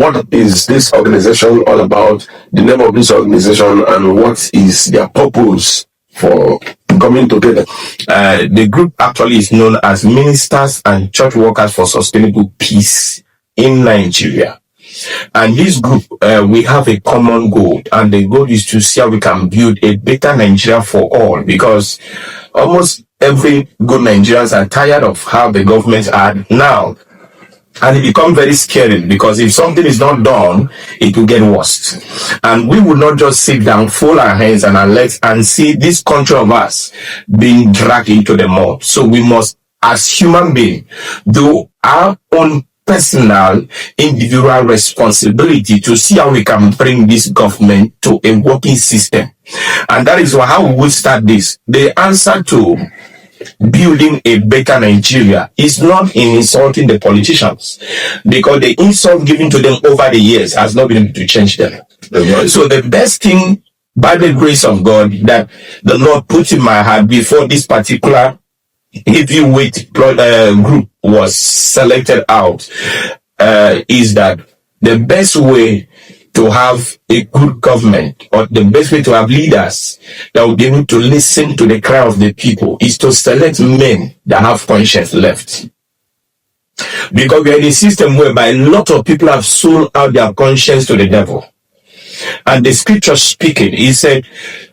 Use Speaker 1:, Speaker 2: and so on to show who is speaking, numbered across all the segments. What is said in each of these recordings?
Speaker 1: What is this organization all about? The name of this organization and what is their purpose for coming together?
Speaker 2: The group actually is known as Ministers and Church Workers for Sustainable Peace in Nigeria. And this group, we have a common goal, and the goal is to see how we can build a better Nigeria for all, because almost every good Nigerians are tired of how the governments are now. And it becomes very scary, because if something is not done, it will get worse. And we will not just sit down, fold our hands and our legs and see this country of ours being dragged into the mud. So we must, as human beings, do our own personal, individual responsibility to see how we can bring this government to a working system. And that is how we will start this. The answer to building a better Nigeria is not in insulting the politicians, because the insult given to them over the years has not been able to change them. So the best thing, by the grace of God, that the Lord put in my heart before this particular heavyweight group was selected out, is that the best way to have a good government, or the best way to have leaders that will be able to listen to the cry of the people, is to select men that have conscience left. Because we are in a system whereby a lot of people have sold out their conscience to the devil. And the scripture speaking, he said,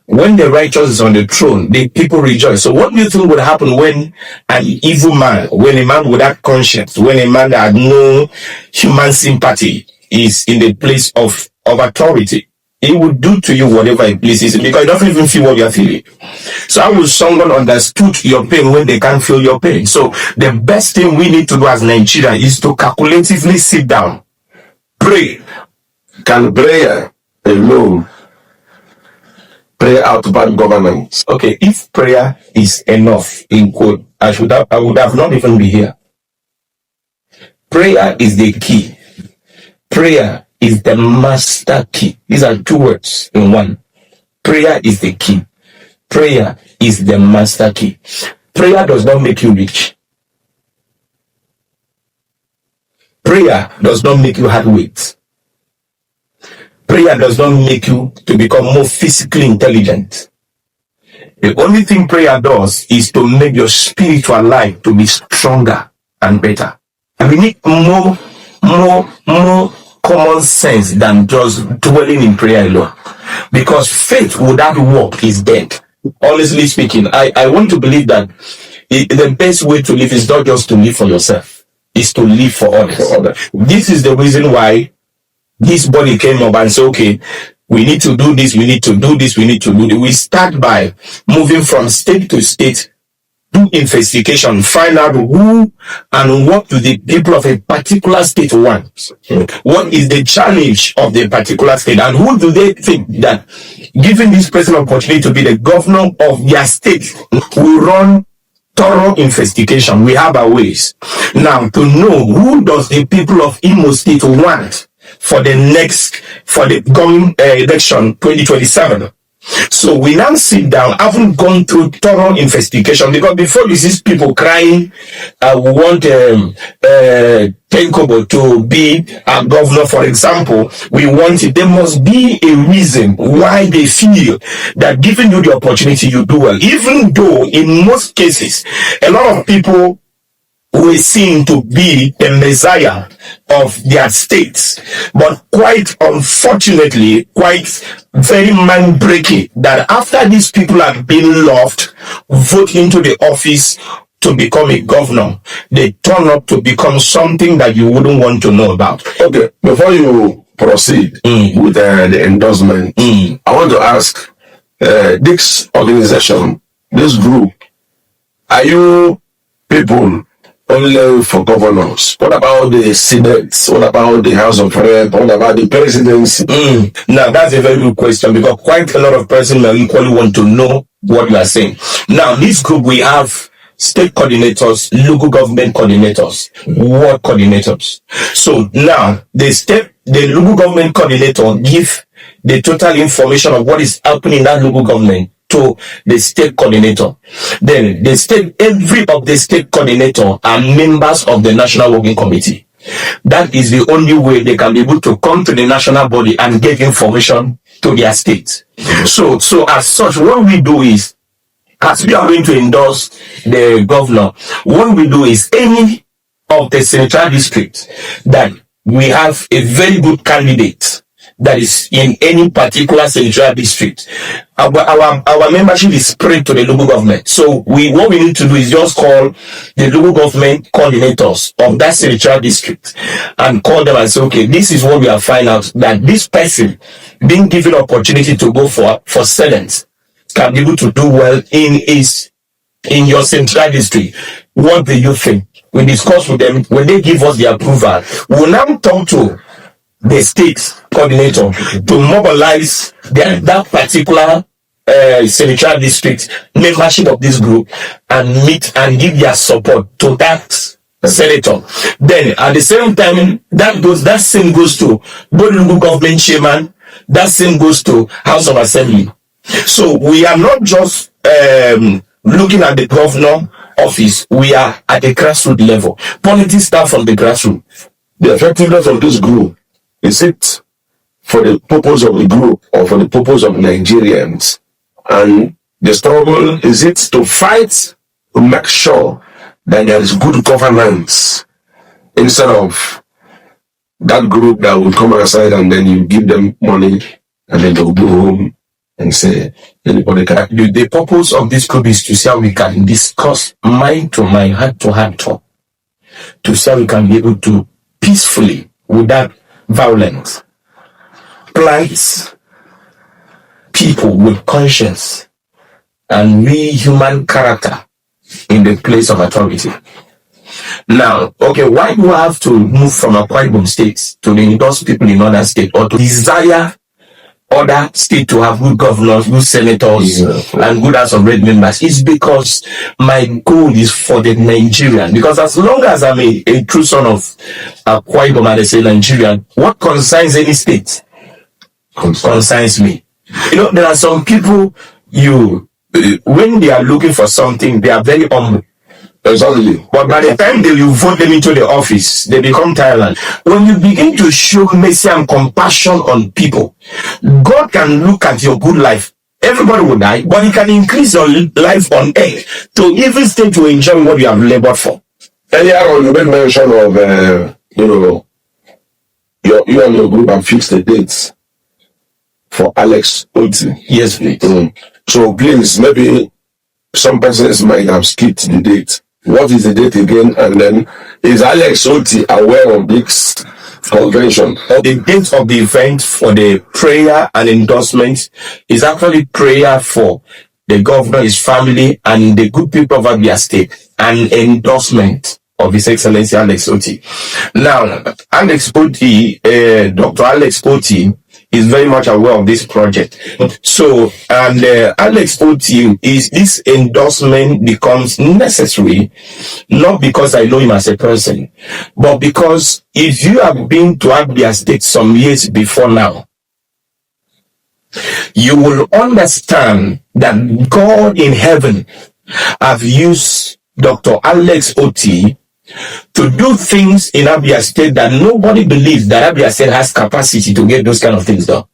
Speaker 2: when the righteous is on the throne, the people rejoice. So what do you think would happen when an evil man, when a man without conscience, when a man that had no human sympathy is in the place of authority? He would do to you whatever he pleases, because he doesn't even feel what you're feeling. So how will someone understood your pain when they can't feel your pain? So the best thing we need to do as Nigeria is to calculatively sit down, pray.
Speaker 1: Can prayer alone pray out bad governance?
Speaker 2: Okay, if prayer is enough, in quote, I would have not even be here. Prayer is the key. Prayer is the master key. These are two words in one. Prayer is the key. Prayer is the master key. Prayer does not make you rich. Prayer does not make you hard weight. Prayer does not make you to become more physically intelligent. The only thing prayer does is to make your spiritual life to be stronger and better. And we need more common sense than just dwelling in prayer alone. Because faith without work is dead. Honestly speaking, I want to believe that the best way to live is not just to live for yourself, it's to live for others. This is the reason why this body came up and said, okay, we need to do this, we need to do this, we need to do this. We start by moving from state to state, do investigation, find out who and what do the people of a particular state want. What is the challenge of the particular state, and who do they think that, giving this person opportunity to be the governor of their state, will run thorough investigation. We have our ways. Now, to know who does the people of Imo State want for the coming election 2027. So we now sit down, haven't gone through thorough investigation, because before you see people crying, we want Tenkobo to be a governor, for example, we want it. There must be a reason why they feel that giving you the opportunity, you do well. Even though in most cases, a lot of people were seen to be the messiah of their states, but quite unfortunately, quite very mind-breaking that after these people have been loved, vote into the office to become a governor, they turn up to become something that you wouldn't want to know about.
Speaker 1: Okay, before you proceed with the endorsement, I want to ask, this organization, this group, are you people only for governors? What about the Senate? What about the House of Rep? What about the presidency?
Speaker 2: Now, that's a very good question, because quite a lot of persons may equally want to know what you are saying. Now, this group, we have state coordinators, local government coordinators, ward coordinators. So now, the local government coordinator give the total information of what is happening in that local government to the state coordinator. Then every of the state coordinator are members of the National Working Committee. That is the only way they can be able to come to the national body and get information to their state. So as such, what we do is, as we are going to endorse the governor, what we do is any of the central districts that we have a very good candidate that is in any particular central district, our membership is spread to the local government. So what we need to do is just call the local government coordinators of that central district and call them and say, okay, this is what we have found out, that this person being given opportunity to go for Senate can be able to do well in your central district. What do you think? We discuss with them. When they give us the approval, we'll now talk to the state coordinator to mobilize that particular central district membership of this group and meet and give their support to that senator. Then at the same time, that same goes to both local government chairman, that same goes to House of Assembly. So we are not just looking at the governor office, we are at the grassroots level. Politics start from the grassroots.
Speaker 1: The effectiveness of this group, is it for the purpose of the group or for the purpose of Nigerians? And the struggle, is it to fight to make sure that there is good governance instead of that group that will come aside and then you give them money and then they'll go home and say anybody can.
Speaker 2: The purpose of this group is to see how we can discuss mind to mind, heart to heart talk, to see how we can be able to peacefully, without violence, plant people with conscience and real human character in the place of authority. Now, okay, why do I have to move from Akwa Ibom state to endorse people in other states or to desire other states to have good governors, good senators, and good House of Rep members? It's because my goal is for the Nigerian. Because as long as I'm a true son of Akwa Ibom and I say Nigerian, what concerns any state concerns me. You know, there are some people, when they are looking for something, they are very humble.
Speaker 1: Exactly.
Speaker 2: But by the time you vote them into the office, they become tyrant. When you begin to show mercy and compassion on people, God can look at your good life. Everybody will die, but He can increase your life on earth to even stay to enjoy what you have labored for.
Speaker 1: Earlier on, you made mention of, you and your group have fixed the dates for Alex Oti.
Speaker 2: Yes, please.
Speaker 1: So please, maybe some persons might have skipped the date. What is the date again? And then, is Alex Oti aware of this convention?
Speaker 2: The date of the event for the prayer and endorsement is actually prayer for the governor, his family, and the good people of Abia State, and endorsement of His Excellency Alex Oti. Now, Alex Oti, Dr. Alex Oti, is very much aware of this project. So, and Alex Oti, this endorsement becomes necessary, not because I know him as a person, but because if you have been to Abia State some years before now, you will understand that God in heaven have used Dr. Alex Oti to do things in Abia State that nobody believes that Abia State has capacity to get those kind of things done.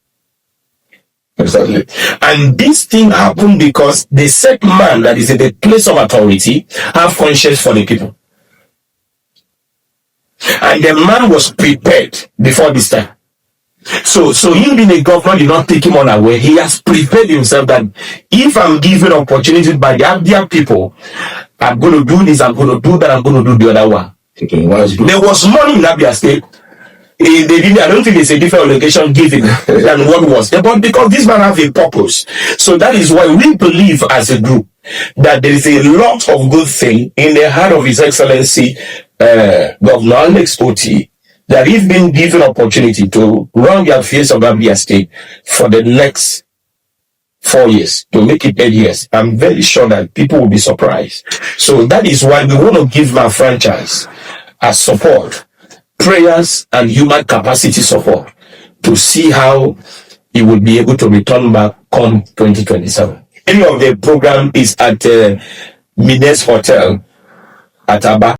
Speaker 1: Exactly.
Speaker 2: And this thing happened because the said man that is in the place of authority have conscience for the people. And the man was prepared before this time. So him being a governor did not take him unaware. He has prepared himself that if I'm given opportunity by the Abia people, I'm going to do this, I'm going to do that, I'm going to do the other one.
Speaker 1: Okay,
Speaker 2: there was money in Abia State. I don't think it's a different allocation given than what was there, but because this man have a purpose. So that is why we believe as a group that there is a lot of good thing in the heart of His Excellency Governor Alex Oti, that he's been given opportunity to run the affairs of Abia State for the next 4 years, to make it 8 years. I'm very sure that people will be surprised. So that is why we want to give my franchise as support, prayers and human capacity support, to see how he will be able to return back come 2027. Any of the program is at Mines Hotel at Aba.